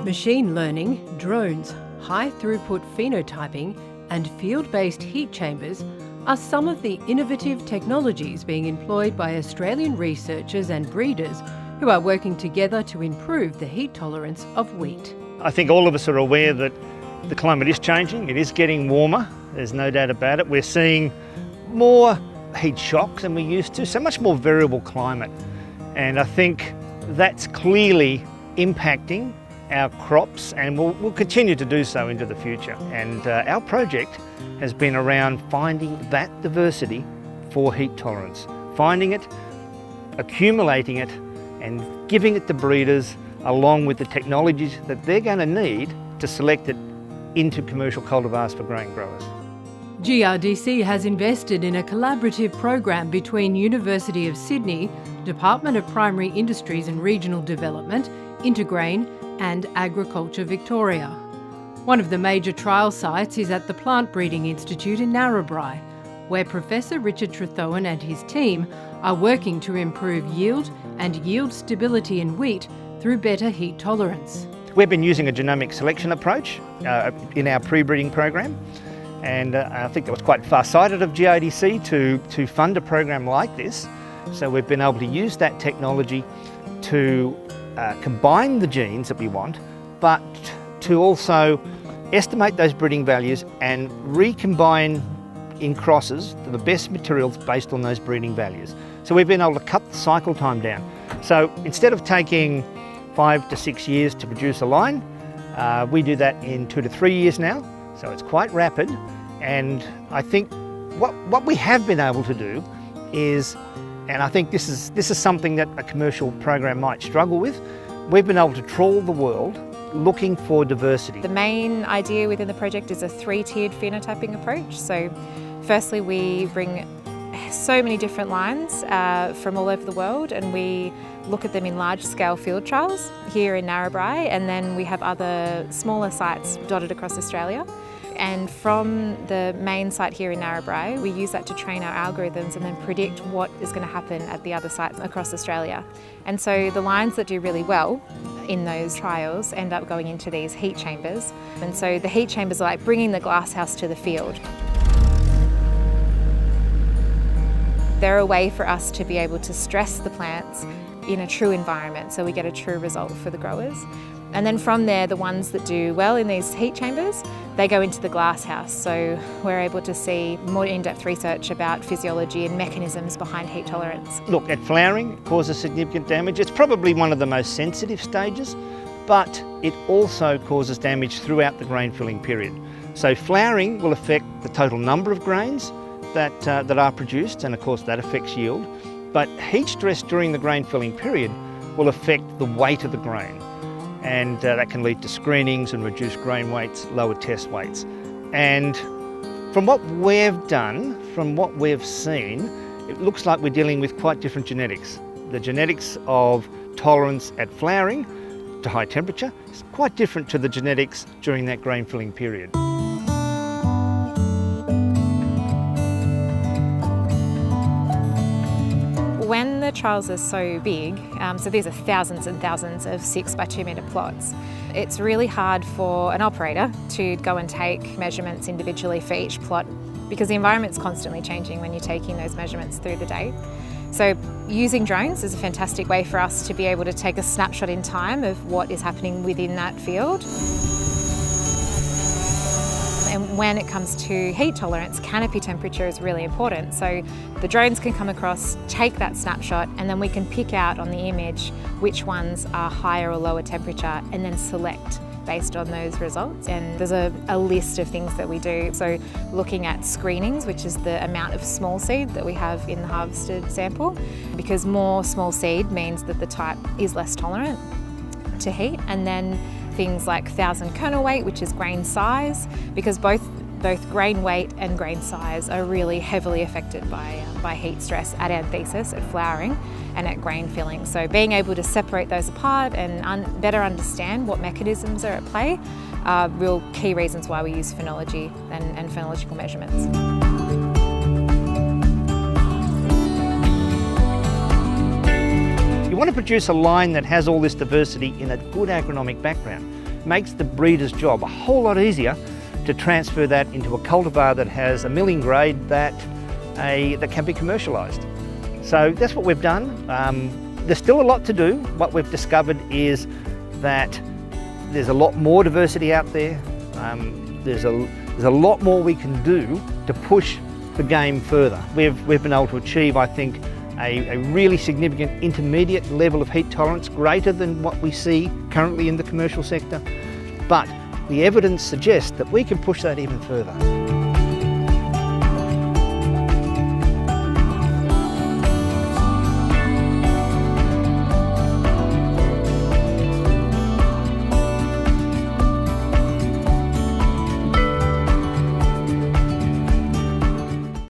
Machine learning, drones, high-throughput phenotyping and field-based heat chambers are some of the innovative technologies being employed by Australian researchers and breeders who are working together to improve the heat tolerance of wheat. I think all of us are aware that the climate is changing, it is getting warmer, there's no doubt about it. We're seeing more heat shocks than we used to, so much more variable climate. And I think that's clearly impacting our crops and will continue to do so into the future. And our project has been around finding that diversity for heat tolerance, finding it, accumulating it and giving it to breeders along with the technologies that they're going to need to select it into commercial cultivars for grain growers. GRDC has invested in a collaborative program between University of Sydney, Department of Primary Industries and Regional Development, Intergrain and Agriculture Victoria. One of the major trial sites is at the Plant Breeding Institute in Narrabri, where Professor Richard Trethowan and his team are working to improve yield and yield stability in wheat through better heat tolerance. We've been using a genomic selection approach in our pre-breeding program, and I think that was quite far-sighted of GRDC to fund a program like this. So we've been able to use that technology to combine the genes that we want, but to also estimate those breeding values and recombine in crosses the best materials based on those breeding values. So we've been able to cut the cycle time down. So instead of taking 5 to 6 years to produce a line, we do that in 2 to 3 years now. So it's quite rapid. And I think what we have been able to do is, and I think this is something that a commercial program might struggle with, we've been able to trawl the world looking for diversity. The main idea within the project is a 3-tiered phenotyping approach. So firstly, we bring so many different lines from all over the world, and we look at them in large-scale field trials here in Narrabri, and then we have other smaller sites dotted across Australia. And from the main site here in Narrabri, we use that to train our algorithms and then predict what is going to happen at the other sites across Australia. And so the lines that do really well in those trials end up going into these heat chambers. And so the heat chambers are like bringing the glasshouse to the field. They're a way for us to be able to stress the plants in a true environment, so we get a true result for the growers. And then from there, the ones that do well in these heat chambers, they go into the glasshouse. So we're able to see more in-depth research about physiology and mechanisms behind heat tolerance. Look, at flowering, it causes significant damage. It's probably one of the most sensitive stages, but it also causes damage throughout the grain filling period. So flowering will affect the total number of grains that are produced, and of course that affects yield. But heat stress during the grain filling period will affect the weight of the grain. And that can lead to screenings and reduced grain weights, lower test weights. And from what we've done, from what we've seen, it looks like we're dealing with quite different genetics. The genetics of tolerance at flowering to high temperature is quite different to the genetics during that grain filling period. When the trials are so big, so these are thousands and thousands of 6 by 2 metre plots, it's really hard for an operator to go and take measurements individually for each plot because the environment's constantly changing when you're taking those measurements through the day. So using drones is a fantastic way for us to be able to take a snapshot in time of what is happening within that field. And when it comes to heat tolerance, canopy temperature is really important. So the drones can come across, take that snapshot, and then we can pick out on the image which ones are higher or lower temperature and then select based on those results. And there's a list of things that we do. So looking at screenings, which is the amount of small seed that we have in the harvested sample, because more small seed means that the type is less tolerant to heat. And then things like 1,000 kernel weight, which is grain size, because both grain weight and grain size are really heavily affected by heat stress at anthesis, at flowering, and at grain filling. So being able to separate those apart and better understand what mechanisms are at play are real key reasons why we use phenology and phenological measurements. You want to produce a line that has all this diversity in a good agronomic background. makes the breeder's job a whole lot easier to transfer that into a cultivar that has a milling grade that can be commercialised. So that's what we've done. There's still a lot to do. What we've discovered is that there's a lot more diversity out there. There's a lot more we can do to push the game further. We've been able to achieve, I think, a really significant intermediate level of heat tolerance, greater than what we see currently in the commercial sector. But the evidence suggests that we can push that even further.